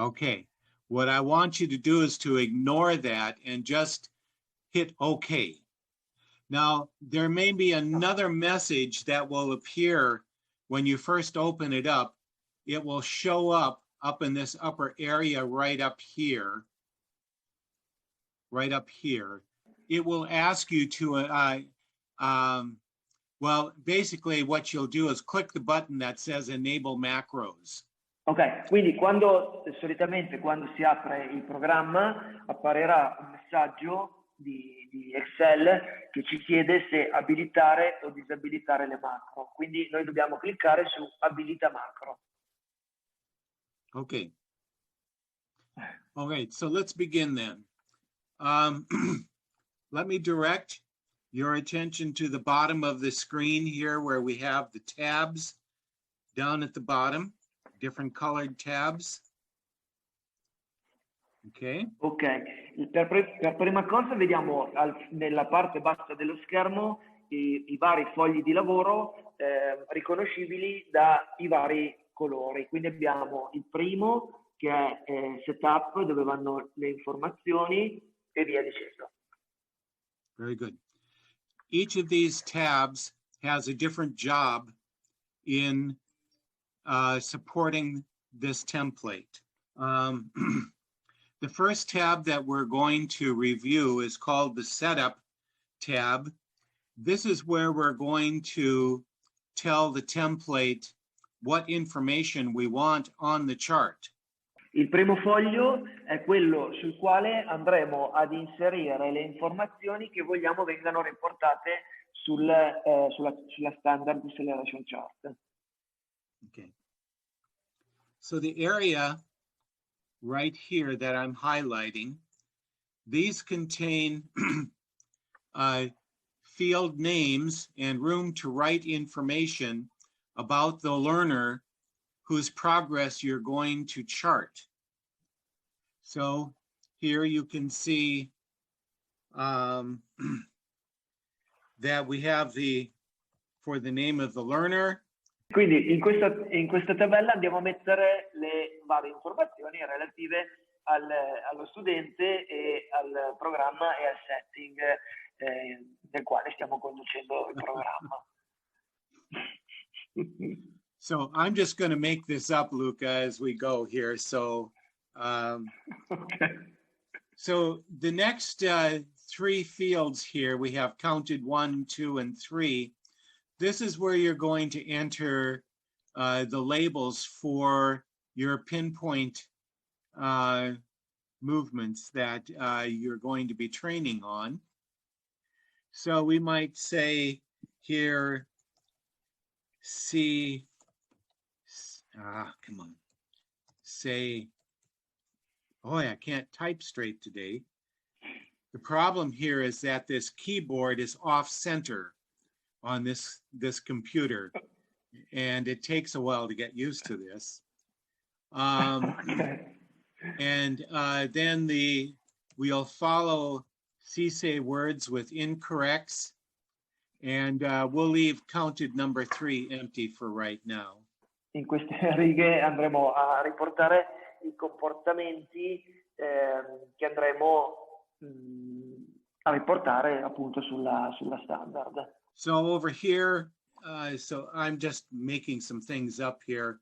Okay. What I want you to do is to ignore that and just hit OK. Now, there may be another message that will appear when you first open it up. It will show up in this upper area right up here. Right up here. It will ask you to, well, basically what you'll do is click the button that says Enable Macros. Ok, quindi solitamente quando si apre il programma apparirà un messaggio di Excel che ci chiede se abilitare o disabilitare le macro. Quindi noi dobbiamo cliccare su Abilita macro. Okay. All right, so let's begin then. Let me direct your attention to the bottom of the screen here where we have the tabs down at the bottom. Different colored tabs. Ok. Ok, per prima cosa vediamo nella parte bassa dello schermo i vari fogli di lavoro riconoscibili dai vari colori. Quindi abbiamo il primo che è setup, dove vanno le informazioni e via dicendo. Very good. Each of these tabs has a different job in supporting this template. The first tab that we're going to review is called the Setup tab. This is where we're going to tell the template what information we want on the chart. Il primo foglio è quello sul quale andremo ad inserire le informazioni che vogliamo vengano riportate sulla standard Celeration chart. Okay. So the area right here that I'm highlighting, these contain field names and room to write information about the learner whose progress you're going to chart. So here you can see that we have for the name of the learner. Quindi in questa tabella andiamo a mettere le varie informazioni relative allo studente e al programma e al setting del quale stiamo conducendo il programma. So I'm just going to make this up, Luca, as we go here. So, Okay. So the next three fields here, we have counted 1, 2, and 3. This is where you're going to enter the labels for your pinpoint movements that you're going to be training on. So we might say here, come on, say, oh, I can't type straight today. The problem here is that this keyboard is off center on this computer, and it takes a while to get used to this. And then we'll follow CC words with incorrects, and we'll leave counted number 3 empty for right now. In queste righe andremo a riportare i comportamenti che andremo a riportare appunto sulla standard. So over here, so I'm just making some things up here.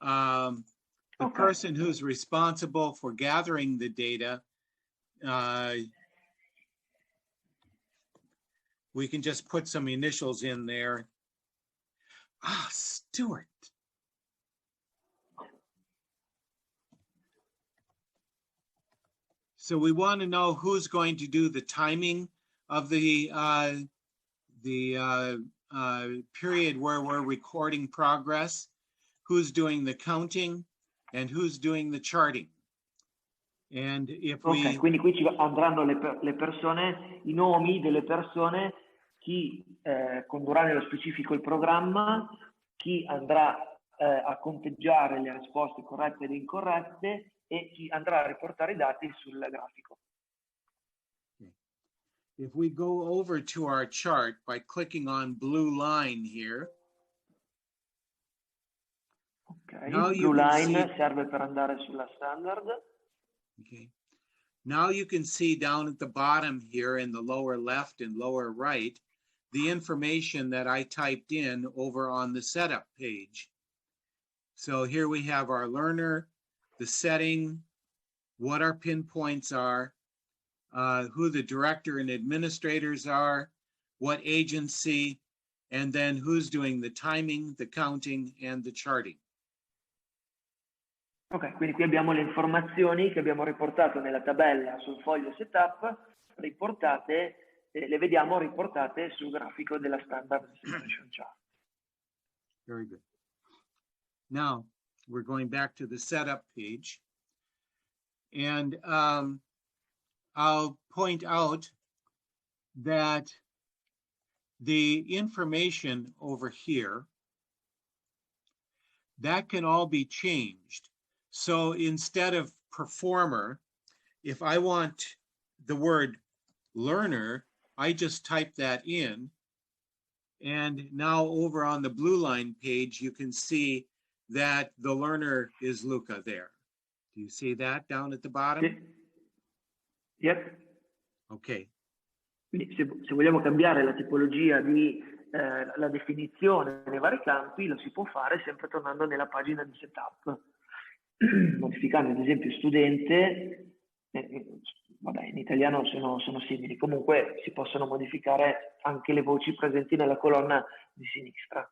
The person who's responsible for gathering the data, we can just put some initials in there. Stuart. So we want to know who's going to do the timing of the period where we're recording progress, who's doing the counting, and who's doing the charting. And if we... quindi qui ci andranno le persone, i nomi delle persone, chi condurrà nello specifico il programma, chi andrà a conteggiare le risposte corrette ed incorrette e chi andrà a riportare i dati sul grafico. If we go over to our chart by clicking on blue line here, Ok, Now you blue can line see, serve per andare sulla standard. okay. Now you can see down at the bottom here in the lower left and lower right, the information that I typed in over on the setup page. So here we have our learner, the setting, what our pinpoints are, who the director and administrators are, what agency, and then who's doing the timing, the counting, and the charting. Ok, quindi qui abbiamo le informazioni che abbiamo riportato nella tabella sul foglio setup, riportate, le vediamo riportate sul grafico della standard Synchronization chart. Very good. Now, we're going back to the setup page. And I'll point out that the information over here, that can all be changed. So instead of performer, if I want the word learner, I just type that in. And now over on the blue line page, you can see that the learner is Luca there. Do you see that down at the bottom? Sì. Yep. Okay. Quindi se vogliamo cambiare la tipologia di la definizione dei vari campi, lo si può fare sempre tornando nella pagina di setup, modificando ad esempio studente, vabbè, in italiano sono simili, comunque si possono modificare anche le voci presenti nella colonna di sinistra.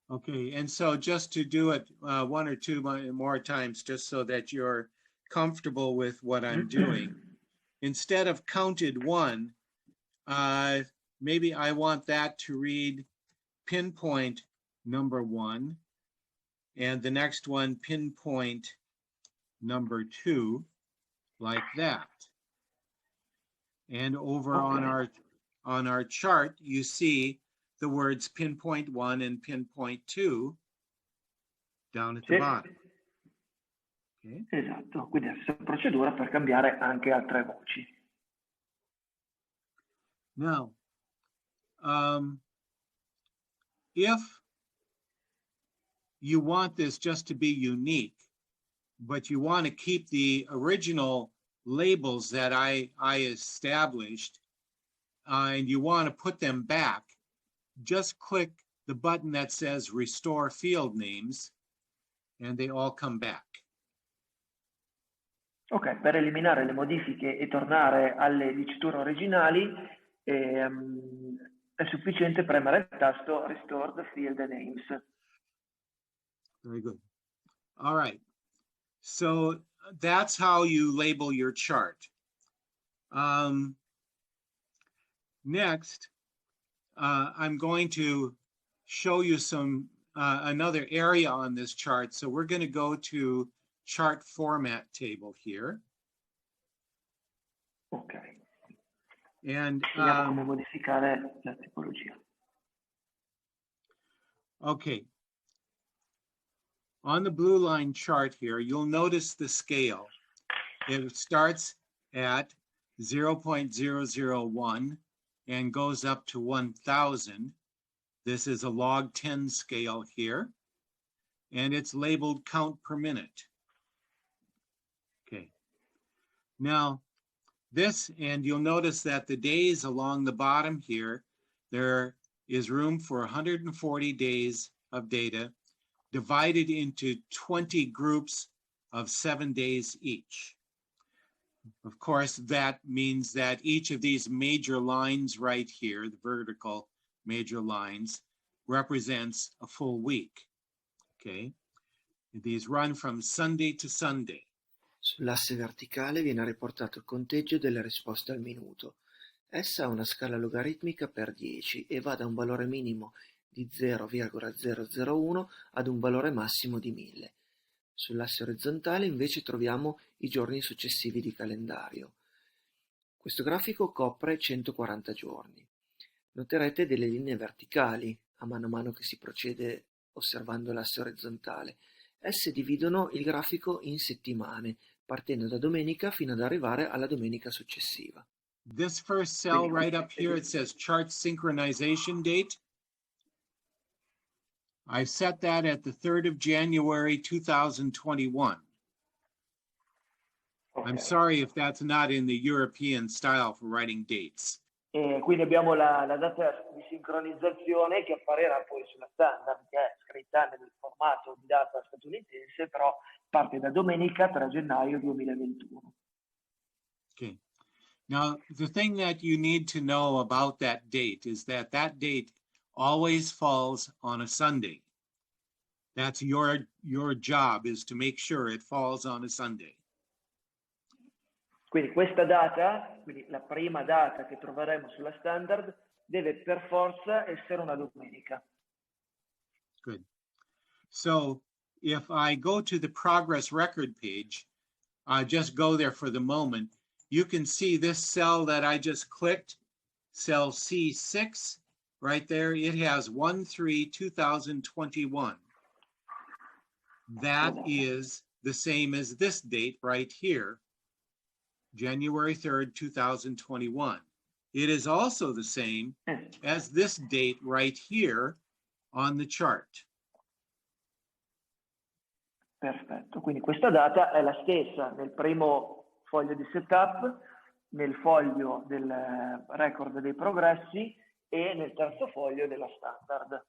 Okay, and so just to do it one or two more times, just so that you're comfortable with what I'm doing, instead of counted one, maybe I want that to read pinpoint number 1, and the next one pinpoint number 2, like that. And over Okay. on our chart, you see the words pinpoint 1 and pinpoint 2 down at the Sì. bottom. Okay. Esatto, quindi è la stessa procedura per cambiare anche altre voci. Now, if you want this just to be unique, but you want to keep the original labels that I established, and you want to put them back, just click the button that says Restore Field Names, and they all come back. Ok, per eliminare le modifiche e tornare alle diciture originali è sufficiente premere il tasto Restore the Field Names. Very good. All right. So that's how you label your chart. Next, I'm going to show you some another area on this chart. So we're going to go to chart format table here. Ok. And Vediamo come modificare la tipologia. okay. On the blue line chart here, you'll notice the scale. It starts at 0.001 and goes up to 1,000. This is a log 10 scale here, and it's labeled count per minute. Okay. Now, this, and you'll notice that the days along the bottom here, there is room for 140 days of data divided into 20 groups of 7 days each. Of course, that means that each of these major lines right here, the vertical major lines, represents a full week. Okay. These run from Sunday to Sunday. Sull'asse verticale viene riportato il conteggio delle risposte al minuto. Essa ha una scala logaritmica per 10 e va da un valore minimo di 0,001 ad un valore massimo di 1000. Sull'asse orizzontale invece troviamo i giorni successivi di calendario. Questo grafico copre 140 giorni. Noterete delle linee verticali a mano che si procede osservando l'asse orizzontale. Esse dividono il grafico in settimane, partendo da domenica fino ad arrivare alla domenica successiva. This first cell right up here, it says chart synchronization date. I set that at the 3rd of January 2021. I'm Ok. sorry if that's not in the European style for writing dates. E quindi abbiamo la data di sincronizzazione che apparirà poi sulla standard, che è scritta nel formato di data statunitense, però parte da domenica 3 gennaio 2021. Okay. Now, the thing that you need to know about that date is that date always falls on a Sunday. That's your job, is to make sure it falls on a Sunday. Quindi questa data, quindi la prima data che troveremo sulla standard, deve per forza essere una domenica. Good. So if I go to the progress record page, just go there for the moment, you can see this cell that I just clicked, cell C6, right there. It has 1/3/2021. That is the same as this date right here, January 3rd, 2021. It is also the same as this date right here on the chart. Perfetto, quindi questa data è la stessa nel primo foglio di setup, nel foglio del record dei progressi e nel terzo foglio della standard.